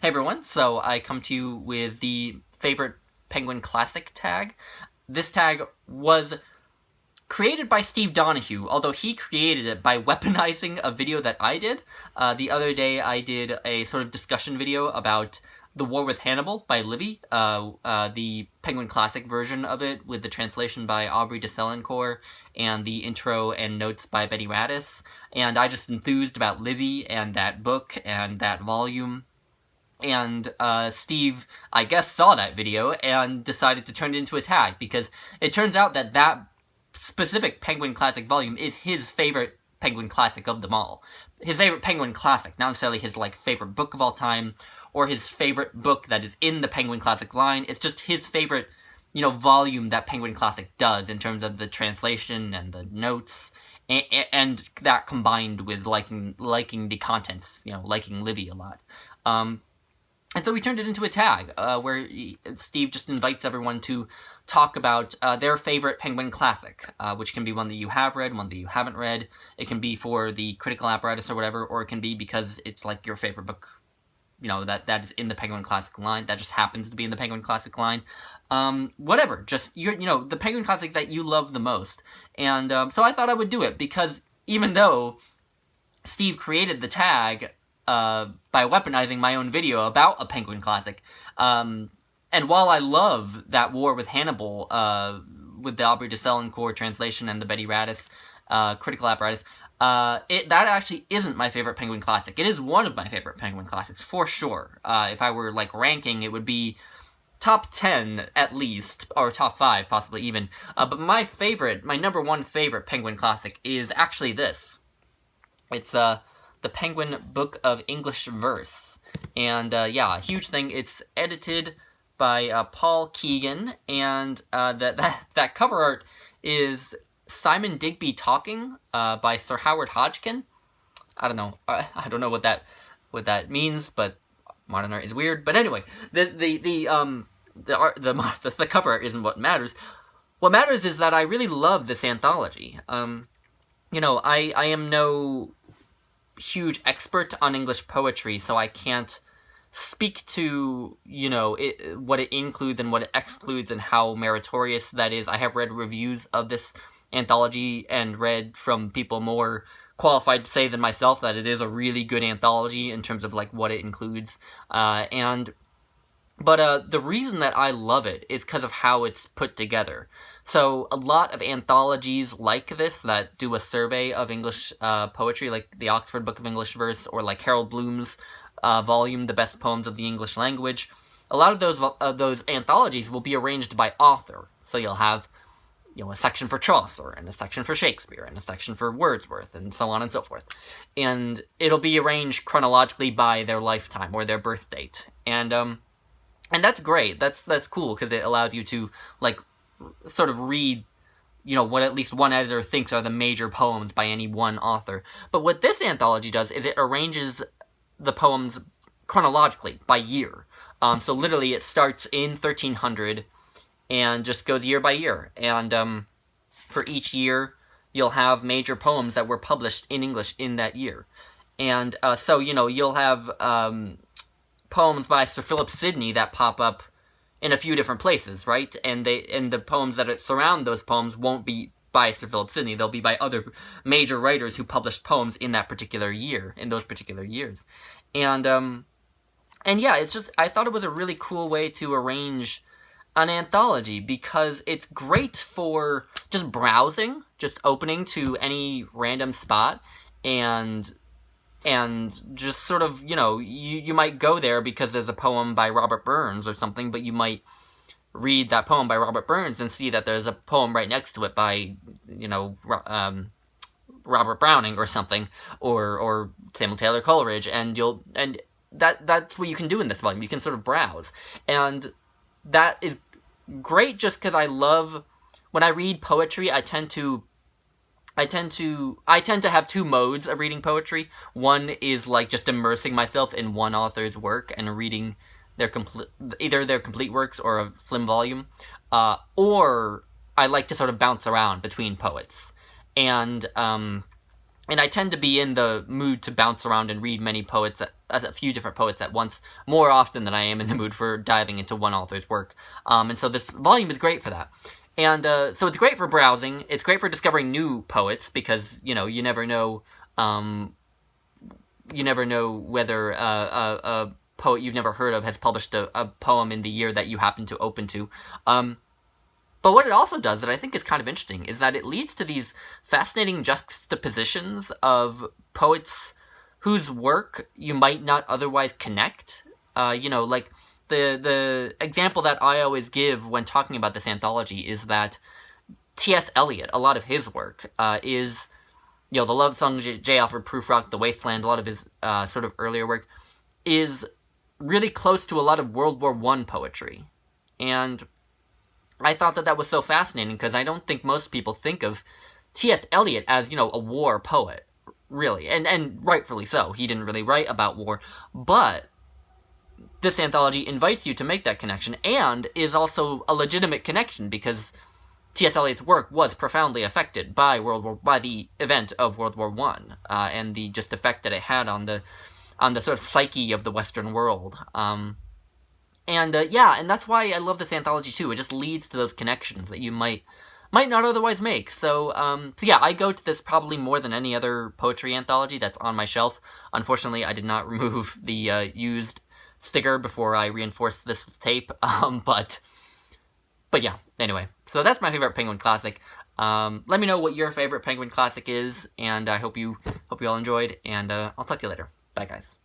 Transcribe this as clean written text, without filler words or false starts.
Hey everyone, so I come to you with the favorite Penguin Classic tag. This tag was created by Steve Donahue, although he created it by weaponizing a video that I did. The other day I did a sort of discussion video about The War with Hannibal by Livy, the Penguin Classic version of it with the translation by Aubrey de Selencourt and the intro and notes by Betty Radis. And I just enthused about Livy and that book and that volume. And Steve, I guess, saw that video and decided to turn it into a tag, because it turns out that that specific Penguin Classic volume is his favorite Penguin Classic of them all. His favorite Penguin Classic, not necessarily his, favorite book of all time, or his favorite book that is in the Penguin Classic line. It's just his favorite, volume that Penguin Classic does in terms of the translation and the notes, and that combined with liking the contents, liking Livy a lot. And so we turned it into a tag, where Steve just invites everyone to talk about their favorite Penguin Classic, which can be one that you have read, one that you haven't read. It can be for the critical apparatus or whatever, or it can be because it's your favorite book, that is in the Penguin Classic line, that just happens to be in the Penguin Classic line. Whatever, just, the Penguin Classic that you love the most. And so I thought I would do it, because even though Steve created the tag by weaponizing my own video about a Penguin Classic. And while I love that War with Hannibal, with the Aubrey de Selencourt translation and the Betty Radis critical apparatus, that actually isn't my favorite Penguin Classic. It is one of my favorite Penguin Classics, for sure. If I were, ranking, it would be top 10 at least, or top 5 possibly even. But my number one favorite Penguin Classic is actually this. It's, the Penguin Book of English Verse. And, a huge thing. It's edited by Paul Keegan, and that cover art is Simon Digby Talking by Sir Howard Hodgkin. I don't know. I don't know what that means, but modern art is weird. But anyway, the cover art isn't what matters. What matters is that I really love this anthology. I am no huge expert on English poetry, so I can't speak to, what it includes and what it excludes and how meritorious that is. I have read reviews of this anthology and read from people more qualified to say than myself that it is a really good anthology in terms of, what it includes. But the reason that I love it is because of how it's put together. So a lot of anthologies like this that do a survey of English poetry, like the Oxford Book of English Verse, or Harold Bloom's volume, The Best Poems of the English Language, a lot of those anthologies will be arranged by author. So you'll have, a section for Chaucer, and a section for Shakespeare, and a section for Wordsworth, and so on and so forth. And it'll be arranged chronologically by their lifetime or their birth date. And that's great. That's cool, because it allows you to, sort of read, what at least one editor thinks are the major poems by any one author. But what this anthology does is it arranges the poems chronologically, by year. So literally it starts in 1300 and just goes year by year. And for each year, you'll have major poems that were published in English in that year. And so, you'll have poems by Sir Philip Sidney that pop up in a few different places, right? And the poems that surround those poems won't be by Sir Philip Sidney. They'll be by other major writers who published poems in that particular year, in those particular years. And yeah, it's just, I thought it was a really cool way to arrange an anthology, because it's great for just browsing, just opening to any random spot, and just sort of, you might go there because there's a poem by Robert Burns or something, but you might read that poem by Robert Burns and see that there's a poem right next to it by, Robert Browning or something, or Samuel Taylor Coleridge, and that's what you can do in this volume. You can sort of browse, and that is great just because I love, when I read poetry, I tend to have two modes of reading poetry. One is just immersing myself in one author's work and reading either their complete works or a slim volume, or I like to sort of bounce around between poets. And and I tend to be in the mood to bounce around and read many poets, a few different poets at once, more often than I am in the mood for diving into one author's work. And so this volume is great for that. And so it's great for browsing. It's great for discovering new poets because you never know. You never know whether a poet you've never heard of has published a poem in the year that you happen to open to. But what it also does that I think is kind of interesting is that it leads to these fascinating juxtapositions of poets whose work you might not otherwise connect. Like the example that I always give when talking about this anthology is that T.S. Eliot, a lot of his work is, the Love Song, J. Alfred Prufrock, The Wasteland, a lot of his sort of earlier work is really close to a lot of World War I poetry. And I thought that was so fascinating because I don't think most people think of T.S. Eliot as, a war poet, really. And rightfully so. He didn't really write about war. But this anthology invites you to make that connection and is also a legitimate connection because T.S. Eliot's work was profoundly affected by the event of World War I and the just effect that it had on the sort of psyche of the Western world. And that's why I love this anthology too. It just leads to those connections that you might not otherwise make. So I go to this probably more than any other poetry anthology that's on my shelf. Unfortunately, I did not remove the used sticker before I reinforced this with tape. But yeah, anyway. So that's my favorite Penguin Classic. Let me know what your favorite Penguin Classic is, and I hope you all enjoyed, and I'll talk to you later. Bye, guys.